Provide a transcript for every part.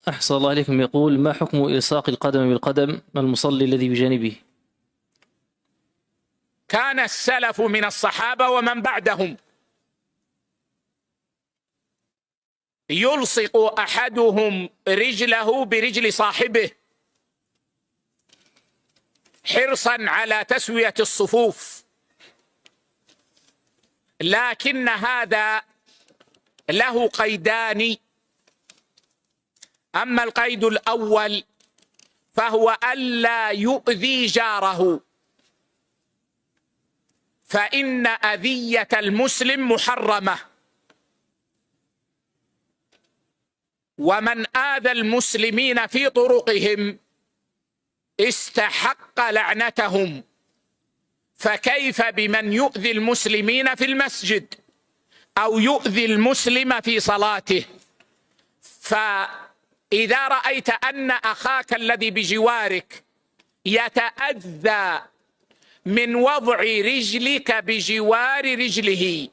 أحسن الله عليكم. يقول: ما حكم إلصاق القدم بالقدم المصلي الذي بجانبه؟ كان السلف من الصحابة ومن بعدهم يلصق أحدهم رجله برجل صاحبه حرصا على تسوية الصفوف، لكن هذا له قيدان. أما القيد الأول فهو ألا يؤذي جاره، فإن أذية المسلم محرمة، ومن آذى المسلمين في طرقهم استحق لعنتهم، فكيف بمن يؤذي المسلمين في المسجد أو يؤذي المسلم في صلاته؟ فإذا رأيت أن أخاك الذي بجوارك يتأذى من وضع رجلك بجوار رجله،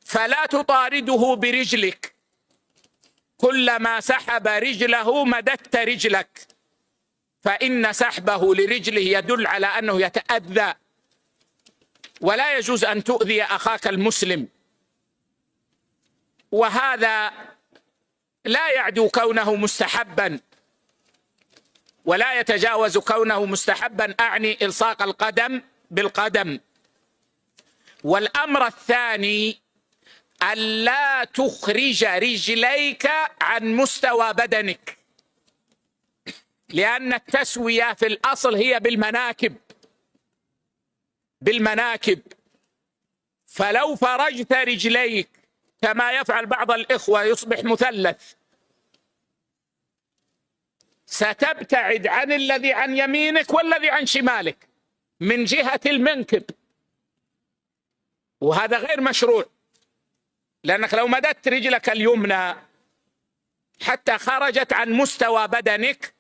فلا تطارده برجلك، كلما سحب رجله مددت رجلك، فإن سحبه لرجله يدل على أنه يتأذى، ولا يجوز أن تؤذي أخاك المسلم. وهذا لا يعدو كونه مستحبا ولا يتجاوز كونه مستحبا، أعني إلصاق القدم بالقدم. والأمر الثاني ألا تخرج رجليك عن مستوى بدنك، لأن التسوية في الأصل هي بالمناكب، فلو فرجت رجليك كما يفعل بعض الإخوة يصبح مثلث، ستبتعد عن الذي عن يمينك والذي عن شمالك من جهة المنكب، وهذا غير مشروع، لأنك لو مددت رجلك اليمنى حتى خرجت عن مستوى بدنك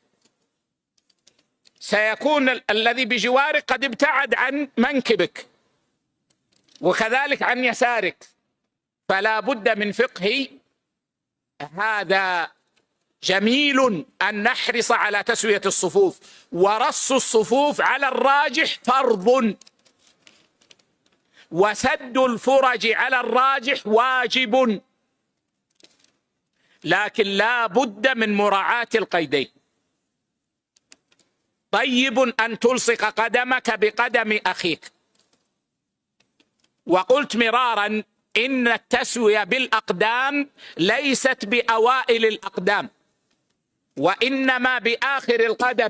سيكون الذي بجوارك قد ابتعد عن منكبك وكذلك عن يسارك، فلا بد من فقه هذا. جميل أن نحرص على تسوية الصفوف، ورص الصفوف على الراجح فرض، وسد الفرج على الراجح واجب، لكن لا بد من مراعاة القيدين. طيب أن تلصق قدمك بقدم أخيك، وقلت مرارا إن التسوية بالأقدام ليست بأوائل الأقدام، وإنما بآخر القدم،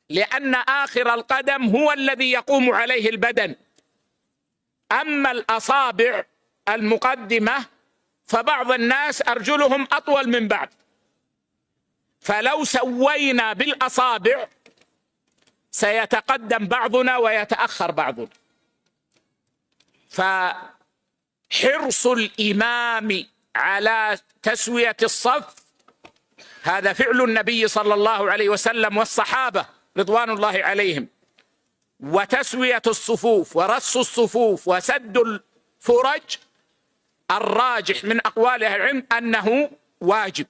لأن آخر القدم هو الذي يقوم عليه البدن. أما الأصابع المقدمة فبعض الناس أرجلهم أطول من بعض، فلو سوينا بالأصابع سيتقدم بعضنا ويتأخر بعضنا. فحرص الإمام على تسوية الصف هذا فعل النبي صلى الله عليه وسلم والصحابة رضوان الله عليهم، وتسوية الصفوف ورص الصفوف وسد الفرج الراجح من أقوال أهل العلم أنه واجب،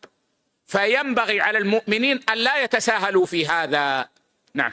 فينبغي على المؤمنين أن لا يتساهلوا في هذا. نعم.